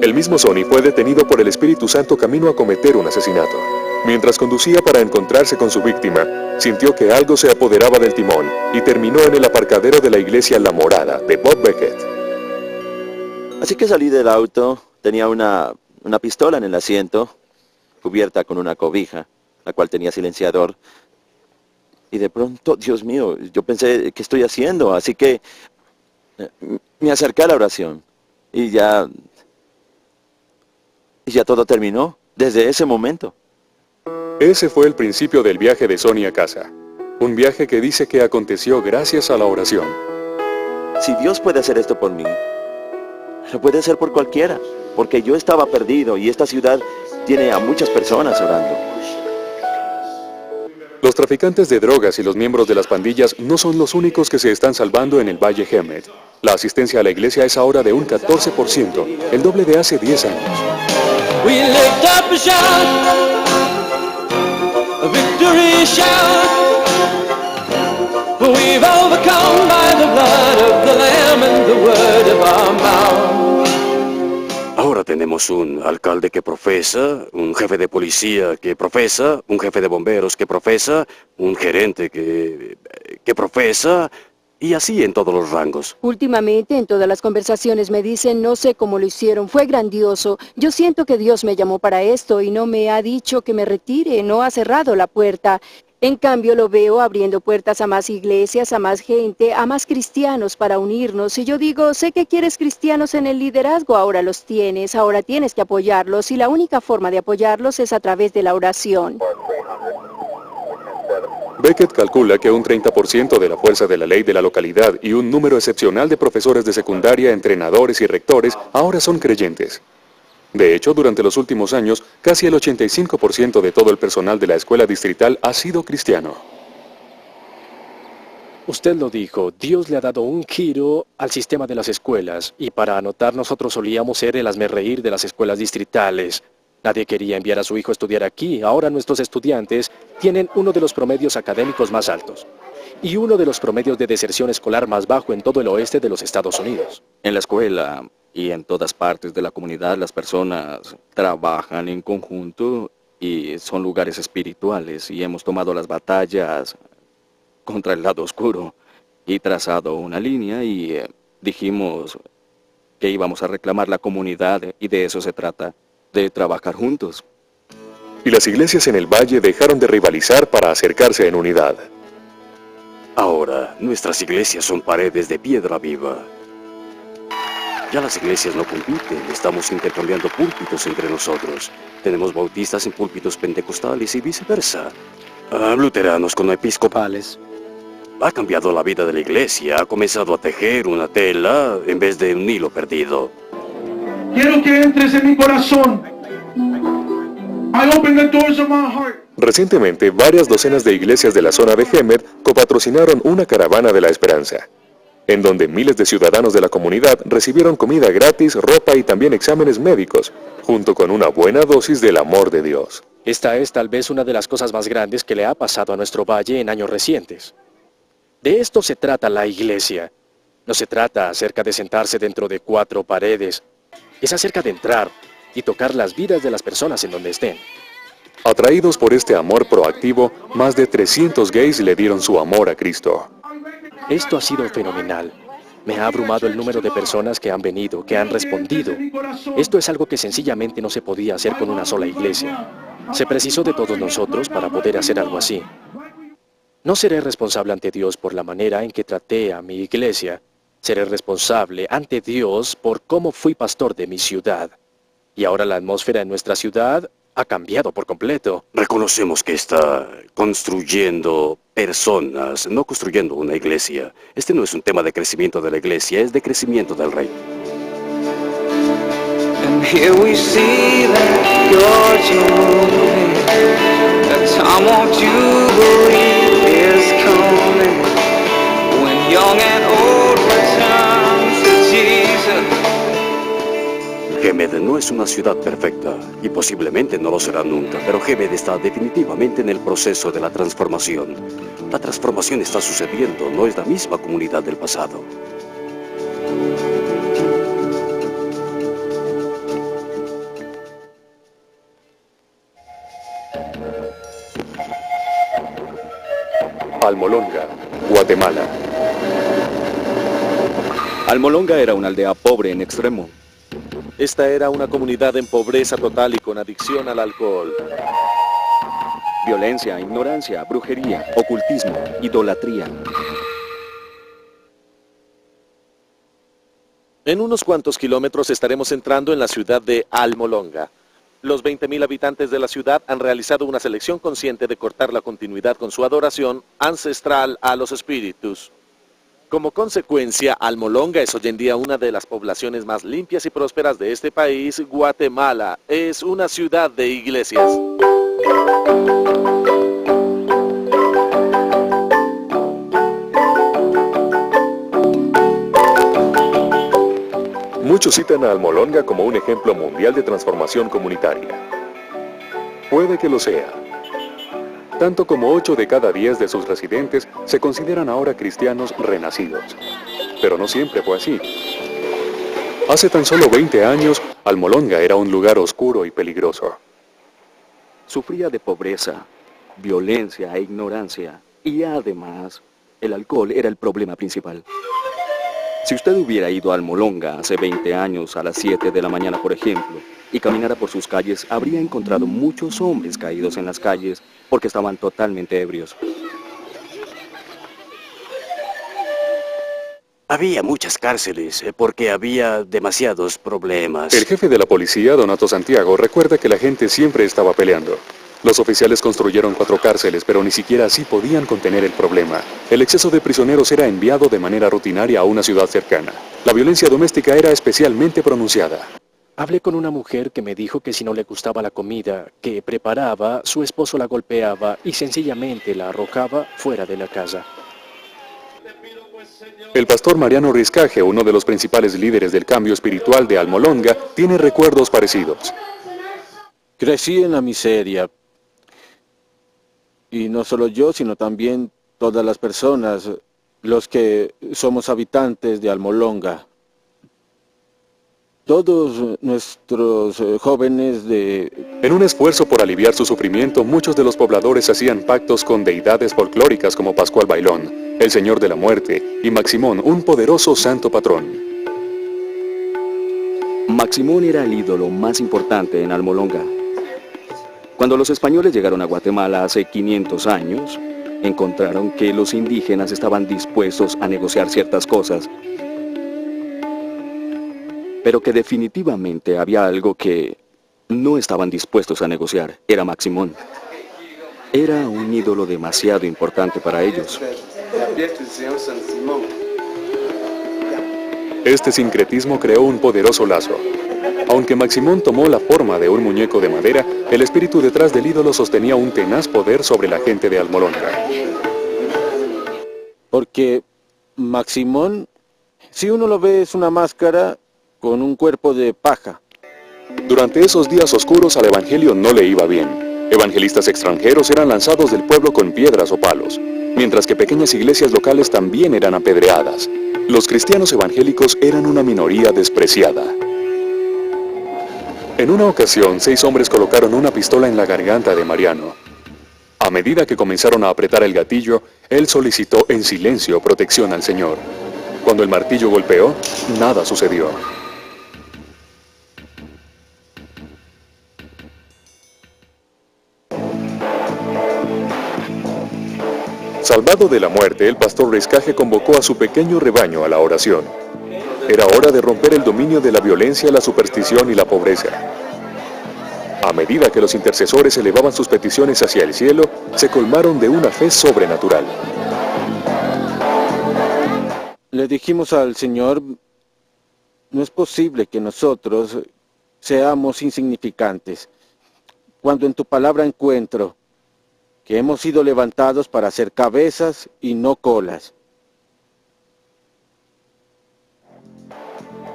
El mismo Sony fue detenido por el Espíritu Santo camino a cometer un asesinato. Mientras conducía para encontrarse con su víctima, sintió que algo se apoderaba del timón y terminó en el aparcadero de la iglesia La Morada de Bob Beckett. Así que salí del auto, tenía una pistola en el asiento, cubierta con una cobija, la cual tenía silenciador. Y de pronto, Dios mío, yo pensé, ¿qué estoy haciendo? Así que me acerqué a la oración y ya todo terminó desde ese momento. Ese fue el principio del viaje de Sony a casa. Un viaje que dice que aconteció gracias a la oración. Si Dios puede hacer esto por mí, lo puede hacer por cualquiera, porque yo estaba perdido y esta ciudad tiene a muchas personas orando. Los traficantes de drogas y los miembros de las pandillas no son los únicos que se están salvando en el Valle Hemet. La asistencia a la iglesia es ahora de un 14%, el doble de hace 10 años. We lift up a shout, a victory shout. We've overcome by the blood of the Lamb and the word of our mouth. Ahora tenemos un alcalde que profesa, un jefe de policía que profesa, un jefe de bomberos que profesa, un gerente que profesa, y así en todos los rangos. Últimamente en todas las conversaciones me dicen, no sé cómo lo hicieron, fue grandioso. Yo siento que Dios me llamó para esto y no me ha dicho que me retire, no ha cerrado la puerta. En cambio, lo veo abriendo puertas a más iglesias, a más gente, a más cristianos para unirnos. Y yo digo, sé que quieres cristianos en el liderazgo, ahora los tienes, ahora tienes que apoyarlos. Y la única forma de apoyarlos es a través de la oración. Beckett calcula que un 30% de la fuerza de la ley de la localidad y un número excepcional de profesores de secundaria, entrenadores y rectores ahora son creyentes. De hecho, durante los últimos años, casi el 85% de todo el personal de la escuela distrital ha sido cristiano. Usted lo dijo, Dios le ha dado un giro al sistema de las escuelas, y para anotar nosotros solíamos ser el hazmerreír de las escuelas distritales. Nadie quería enviar a su hijo a estudiar aquí. Ahora nuestros estudiantes tienen uno de los promedios académicos más altos y uno de los promedios de deserción escolar más bajo en todo el oeste de los Estados Unidos. En la escuela y en todas partes de la comunidad las personas trabajan en conjunto y son lugares espirituales, y hemos tomado las batallas contra el lado oscuro y trazado una línea y dijimos que íbamos a reclamar la comunidad, y de eso se trata, de trabajar juntos. Y las iglesias en el valle dejaron de rivalizar para acercarse en unidad. Ahora, nuestras iglesias son paredes de piedra viva. Ya las iglesias no compiten, estamos intercambiando púlpitos entre nosotros. Tenemos bautistas en púlpitos pentecostales y viceversa. Luteranos con episcopales. Ha cambiado la vida de la iglesia, ha comenzado a tejer una tela en vez de un hilo perdido. Quiero que entres en mi corazón. I open the doors of my heart. Recientemente, varias docenas de iglesias de la zona de Hemet copatrocinaron una caravana de la esperanza, en donde miles de ciudadanos de la comunidad recibieron comida gratis, ropa y también exámenes médicos, junto con una buena dosis del amor de Dios. Esta es tal vez una de las cosas más grandes que le ha pasado a nuestro valle en años recientes. De esto se trata la iglesia. No se trata acerca de sentarse dentro de 4 paredes. Es acerca de entrar y tocar las vidas de las personas en donde estén. Atraídos por este amor proactivo, más de 300 gays le dieron su amor a Cristo. Esto ha sido fenomenal. Me ha abrumado el número de personas que han venido, que han respondido. Esto es algo que sencillamente no se podía hacer con una sola iglesia. Se precisó de todos nosotros para poder hacer algo así. No seré responsable ante Dios por la manera en que traté a mi iglesia. Seré responsable ante Dios por cómo fui pastor de mi ciudad. Y ahora la atmósfera en nuestra ciudad ha cambiado por completo. Reconocemos que está construyendo personas, no construyendo una iglesia. Este no es un tema de crecimiento de la iglesia, es de crecimiento del reino. And here we see that God moving. The time of Jubilee is coming. When young and old return to Jesus. Hemet no es una ciudad perfecta, y posiblemente no lo será nunca, pero Hemet está definitivamente en el proceso de la transformación. La transformación está sucediendo, no es la misma comunidad del pasado. Almolonga, Guatemala. Almolonga era una aldea pobre en extremo. Esta era una comunidad en pobreza total y con adicción al alcohol. Violencia, ignorancia, brujería, ocultismo, idolatría. En unos cuantos kilómetros estaremos entrando en la ciudad de Almolonga. Los 20.000 habitantes de la ciudad han realizado una selección consciente de cortar la continuidad con su adoración ancestral a los espíritus. Como consecuencia, Almolonga es hoy en día una de las poblaciones más limpias y prósperas de este país. Guatemala es una ciudad de iglesias. Muchos citan a Almolonga como un ejemplo mundial de transformación comunitaria. Puede que lo sea. Tanto como 8 de cada 10 de sus residentes se consideran ahora cristianos renacidos. Pero no siempre fue así. Hace tan solo 20 años, Almolonga era un lugar oscuro y peligroso. Sufría de pobreza, violencia e ignorancia. Y además, el alcohol era el problema principal. Si usted hubiera ido a Almolonga hace 20 años a las 7 de la mañana, por ejemplo, y caminara por sus calles, habría encontrado muchos hombres caídos en las calles porque estaban totalmente ebrios. Había muchas cárceles porque había demasiados problemas. El jefe de la policía, Donato Santiago, recuerda que la gente siempre estaba peleando. Los oficiales construyeron 4 cárceles, pero ni siquiera así podían contener el problema. El exceso de prisioneros era enviado de manera rutinaria a una ciudad cercana. La violencia doméstica era especialmente pronunciada. Hablé con una mujer que me dijo que si no le gustaba la comida que preparaba, su esposo la golpeaba y sencillamente la arrojaba fuera de la casa. El pastor Mariano Riscaje, uno de los principales líderes del cambio espiritual de Almolonga, tiene recuerdos parecidos. Crecí en la miseria. Y no solo yo, sino también todas las personas, los que somos habitantes de Almolonga. Todos nuestros jóvenes En un esfuerzo por aliviar su sufrimiento, muchos de los pobladores hacían pactos con deidades folclóricas como Pascual Bailón, el Señor de la Muerte, y Maximón, un poderoso santo patrón. Maximón era el ídolo más importante en Almolonga. Cuando los españoles llegaron a Guatemala hace 500 años, encontraron que los indígenas estaban dispuestos a negociar ciertas cosas, pero que definitivamente había algo que no estaban dispuestos a negociar. Era Maximón. Era un ídolo demasiado importante para ellos. Este sincretismo creó un poderoso lazo. Aunque Maximón tomó la forma de un muñeco de madera, el espíritu detrás del ídolo sostenía un tenaz poder sobre la gente de Almolonga. Porque Maximón, si uno lo ve, es una máscara con un cuerpo de paja. Durante esos días oscuros al evangelio no le iba bien. Evangelistas extranjeros eran lanzados del pueblo con piedras o palos, mientras que pequeñas iglesias locales también eran apedreadas. Los cristianos evangélicos eran una minoría despreciada. En una ocasión, 6 hombres colocaron una pistola en la garganta de Mariano. A medida que comenzaron a apretar el gatillo, él solicitó en silencio protección al Señor. Cuando el martillo golpeó, nada sucedió. Salvado de la muerte, el pastor Riscaje convocó a su pequeño rebaño a la oración. Era hora de romper el dominio de la violencia, la superstición y la pobreza. A medida que los intercesores elevaban sus peticiones hacia el cielo, se colmaron de una fe sobrenatural. Le dijimos al Señor, no es posible que nosotros seamos insignificantes. Cuando en tu palabra encuentro que hemos sido levantados para ser cabezas y no colas.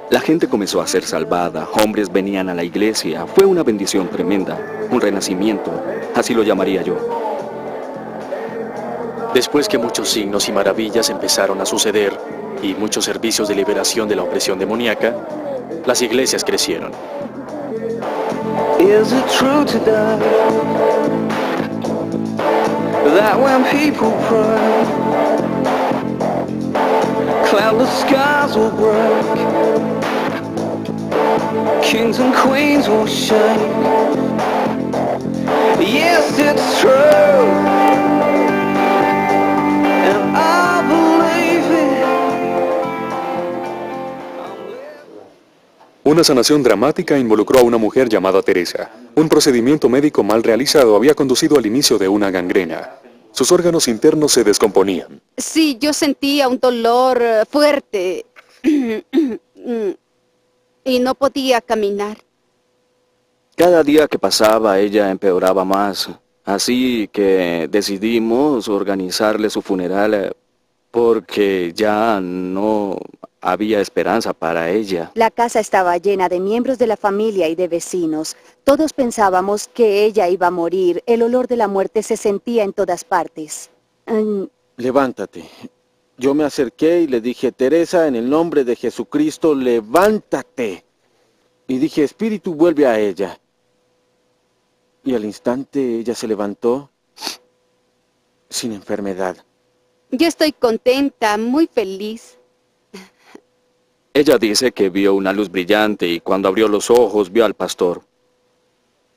La gente comenzó a ser salvada, hombres venían a la iglesia, fue una bendición tremenda, un renacimiento, así lo llamaría yo. Después que muchos signos y maravillas empezaron a suceder y muchos servicios de liberación de la opresión demoníaca, las iglesias crecieron. Is it true today that when people pray, cloudless skies will break, kings and queens will shake? Yes, it's true, and I believe it. Una sanación dramática involucró a una mujer llamada Teresa. Un procedimiento médico mal realizado había conducido al inicio de una gangrena. Sus órganos internos se descomponían. Sí, yo sentía un dolor fuerte y no podía caminar. Cada día que pasaba ella empeoraba más, así que decidimos organizarle su funeral porque ya no había esperanza para ella. La casa estaba llena de miembros de la familia y de vecinos. Todos pensábamos que ella iba a morir. El olor de la muerte se sentía en todas partes. Levántate. Yo me acerqué y le dije, Teresa, en el nombre de Jesucristo, levántate. Y dije, Espíritu, vuelve a ella. Y al instante ella se levantó sin enfermedad. Yo estoy contenta, muy feliz. Ella dice que vio una luz brillante y cuando abrió los ojos vio al pastor.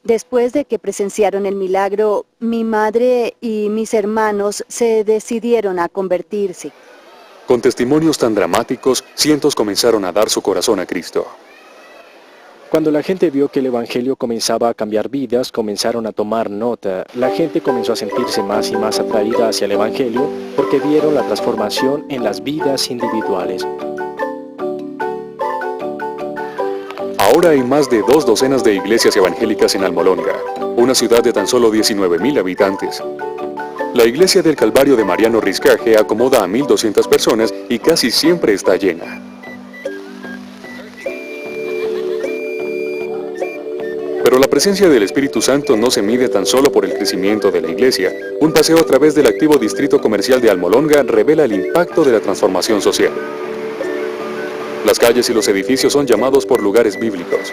Después de que presenciaron el milagro, mi madre y mis hermanos se decidieron a convertirse. Con testimonios tan dramáticos, cientos comenzaron a dar su corazón a Cristo. Cuando la gente vio que el Evangelio comenzaba a cambiar vidas, comenzaron a tomar nota. La gente comenzó a sentirse más y más atraída hacia el Evangelio porque vieron la transformación en las vidas individuales. Ahora hay más de 2 docenas de iglesias evangélicas en Almolonga, una ciudad de tan solo 19,000 habitantes. La iglesia del Calvario de Mariano Riscaje acomoda a 1,200 personas y casi siempre está llena. Pero la presencia del Espíritu Santo no se mide tan solo por el crecimiento de la iglesia. Un paseo a través del activo distrito comercial de Almolonga revela el impacto de la transformación social. Las calles y los edificios son llamados por lugares bíblicos.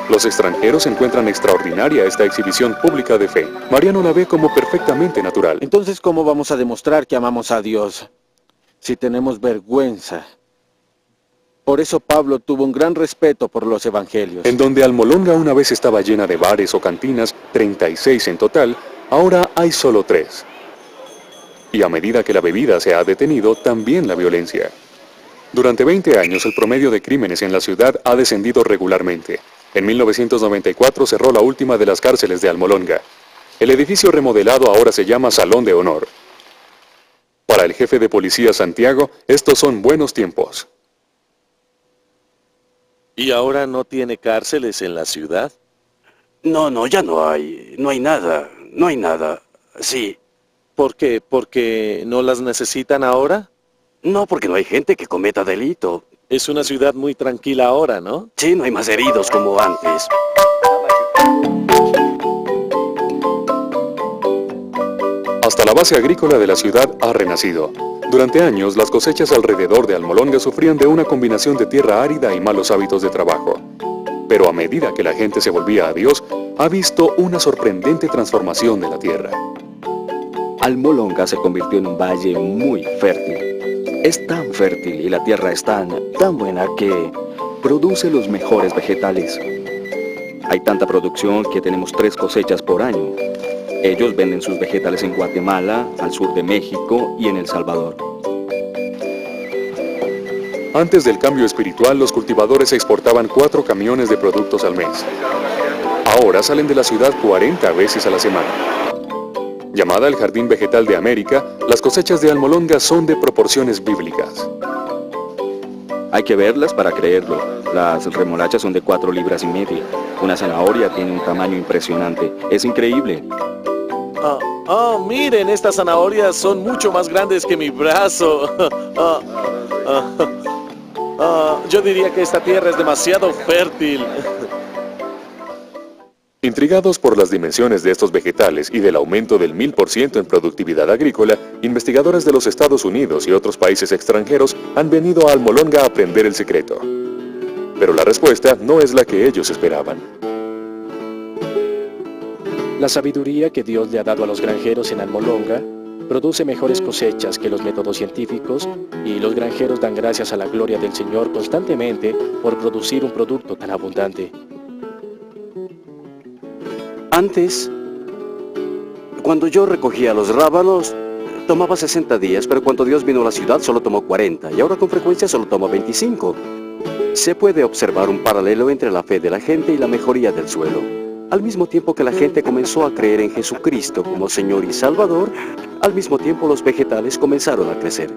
Los extranjeros encuentran extraordinaria esta exhibición pública de fe. Mariano la ve como perfectamente natural. Entonces, ¿cómo vamos a demostrar que amamos a Dios si tenemos vergüenza? Por eso Pablo tuvo un gran respeto por los evangelios. En donde Almolonga una vez estaba llena de bares o cantinas, 36 en total, ahora hay solo 3. Y a medida que la bebida se ha detenido, también la violencia. Durante 20 años el promedio de crímenes en la ciudad ha descendido regularmente. En 1994 cerró la última de las cárceles de Almolonga. El edificio remodelado ahora se llama Salón de Honor. Para el jefe de policía Santiago, estos son buenos tiempos. ¿Y ahora no tiene cárceles en la ciudad? No, ya no hay. No hay nada. Sí. ¿Por qué? ¿Porque no las necesitan ahora? No, porque no hay gente que cometa delito. Es una ciudad muy tranquila ahora, ¿no? Sí, no hay más heridos como antes. Hasta la base agrícola de la ciudad ha renacido. Durante años, las cosechas alrededor de Almolonga sufrían de una combinación de tierra árida y malos hábitos de trabajo. Pero a medida que la gente se volvía a Dios, ha visto una sorprendente transformación de la tierra. Almolonga se convirtió en un valle muy fértil. Es tan fértil y la tierra es tan buena que produce los mejores vegetales. Hay tanta producción que tenemos 3 cosechas por año. Ellos venden sus vegetales en Guatemala, al sur de México y en El Salvador. Antes del cambio espiritual, los cultivadores exportaban 4 camiones de productos al mes. Ahora salen de la ciudad 40 veces a la semana. Llamada el Jardín Vegetal de América, las cosechas de Almolonga son de proporciones bíblicas. Hay que verlas para creerlo. Las remolachas son de 4,5 libras. Una zanahoria tiene un tamaño impresionante. Es increíble. Miren, estas zanahorias son mucho más grandes que mi brazo. Yo diría que esta tierra es demasiado fértil. Intrigados por las dimensiones de estos vegetales y del aumento del 1000% en productividad agrícola, investigadores de los Estados Unidos y otros países extranjeros han venido a Almolonga a aprender el secreto. Pero la respuesta no es la que ellos esperaban. La sabiduría que Dios le ha dado a los granjeros en Almolonga produce mejores cosechas que los métodos científicos y los granjeros dan gracias a la gloria del Señor constantemente por producir un producto tan abundante. Antes, cuando yo recogía los rábanos, tomaba 60 días, pero cuando Dios vino a la ciudad solo tomó 40, y ahora con frecuencia solo toma 25. Se puede observar un paralelo entre la fe de la gente y la mejoría del suelo. Al mismo tiempo que la gente comenzó a creer en Jesucristo como Señor y Salvador, al mismo tiempo los vegetales comenzaron a crecer.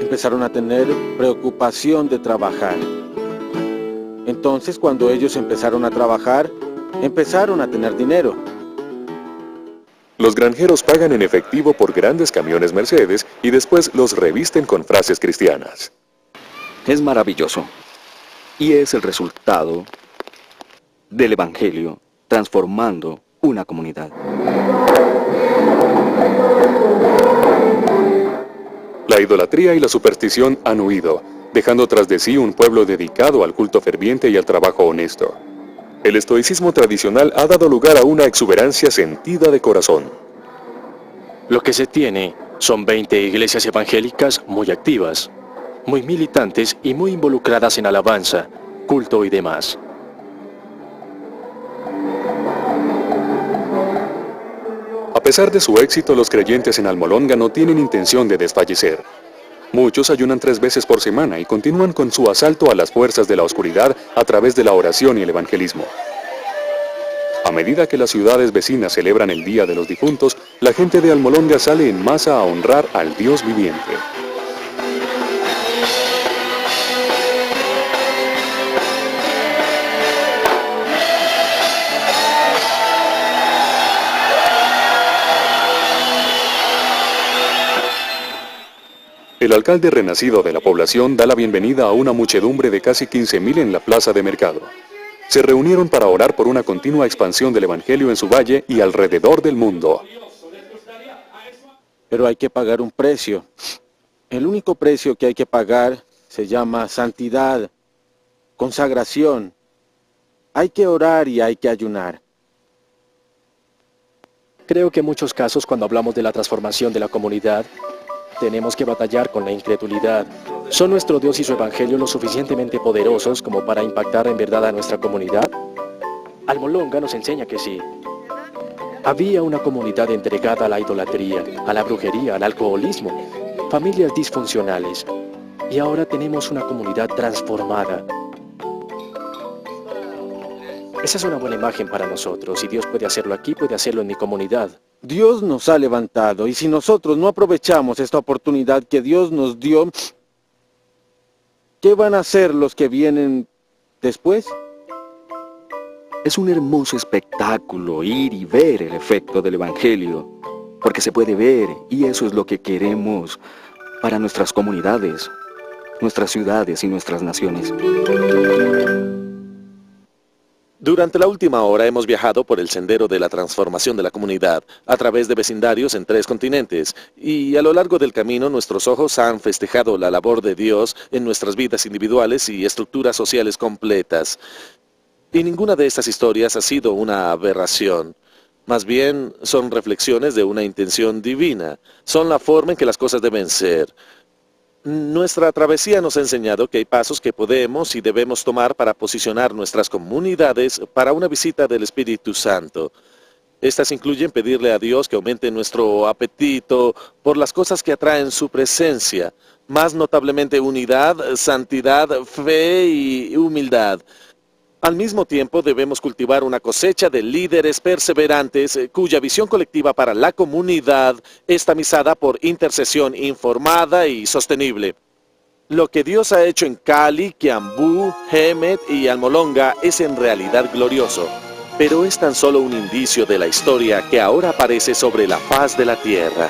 Empezaron a tener preocupación de trabajar. Entonces, cuando ellos empezaron a trabajar, empezaron a tener dinero. Los granjeros pagan en efectivo por grandes camiones Mercedes y después los revisten con frases cristianas. Es maravilloso. Y es el resultado del Evangelio transformando una comunidad. La idolatría y la superstición han huido, dejando tras de sí un pueblo dedicado al culto ferviente y al trabajo honesto. El estoicismo tradicional ha dado lugar a una exuberancia sentida de corazón. Lo que se tiene son 20 iglesias evangélicas muy activas. muy militantes y muy involucradas en alabanza, culto y demás. A pesar de su éxito, los creyentes en Almolonga no tienen intención de desfallecer. Muchos ayunan 3 veces por semana y continúan con su asalto a las fuerzas de la oscuridad a través de la oración y el evangelismo. A medida que las ciudades vecinas celebran el Día de los Difuntos, la gente de Almolonga sale en masa a honrar al Dios viviente. El alcalde renacido de la población da la bienvenida a una muchedumbre de casi 15.000 en la plaza de mercado. Se reunieron para orar por una continua expansión del Evangelio en su valle y alrededor del mundo. Pero hay que pagar un precio. El único precio que hay que pagar se llama santidad, consagración. Hay que orar y hay que ayunar. Creo que en muchos casos cuando hablamos de la transformación de la comunidad, tenemos que batallar con la incredulidad. ¿Son nuestro Dios y su Evangelio lo suficientemente poderosos como para impactar en verdad a nuestra comunidad? Almolonga nos enseña que sí. Había una comunidad entregada a la idolatría, a la brujería, al alcoholismo, familias disfuncionales. Y ahora tenemos una comunidad transformada. Esa es una buena imagen para nosotros. Si Dios puede hacerlo aquí, puede hacerlo en mi comunidad. Dios nos ha levantado y si nosotros no aprovechamos esta oportunidad que Dios nos dio, ¿qué van a hacer los que vienen después? Es un hermoso espectáculo ir y ver el efecto del Evangelio, porque se puede ver y eso es lo que queremos para nuestras comunidades, nuestras ciudades y nuestras naciones. Durante la última hora hemos viajado por el sendero de la transformación de la comunidad, a través de vecindarios en 3 continentes, y a lo largo del camino nuestros ojos han festejado la labor de Dios en nuestras vidas individuales y estructuras sociales completas. Y ninguna de estas historias ha sido una aberración. Más bien, son reflexiones de una intención divina. Son la forma en que las cosas deben ser. Nuestra travesía nos ha enseñado que hay pasos que podemos y debemos tomar para posicionar nuestras comunidades para una visita del Espíritu Santo. Estas incluyen pedirle a Dios que aumente nuestro apetito por las cosas que atraen su presencia, más notablemente unidad, santidad, fe y humildad. Al mismo tiempo debemos cultivar una cosecha de líderes perseverantes cuya visión colectiva para la comunidad es tamizada por intercesión informada y sostenible. Lo que Dios ha hecho en Cali, Quiambú, Hemet y Almolonga es en realidad glorioso, pero es tan solo un indicio de la historia que ahora aparece sobre la faz de la tierra.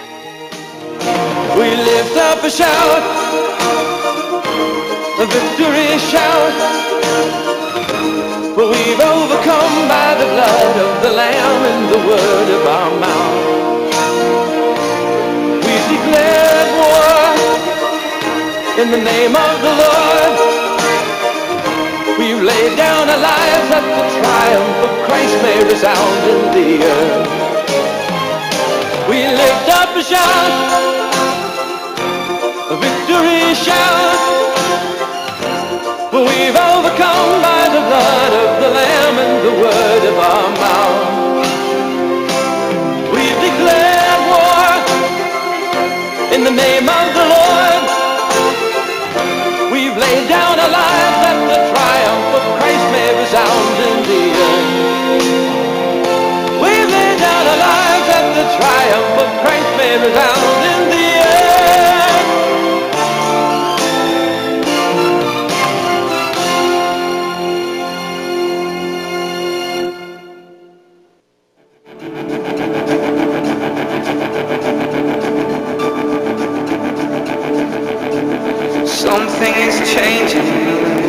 We lift up a shout, a victory shout. For we've overcome by the blood of the Lamb and the word of our mouth. We've declared war in the name of the Lord. We've laid down our lives that the triumph of Christ may resound in the earth. We lift up a shout, a victory shout. For we've overcome by the blood of the Lamb and the word of our mouth. We've declared war in the name of the Lord. We've laid down our lives that the triumph of Christ may resound in the earth. We've laid down our lives that the triumph of Christ may resound in the earth. Something is changing.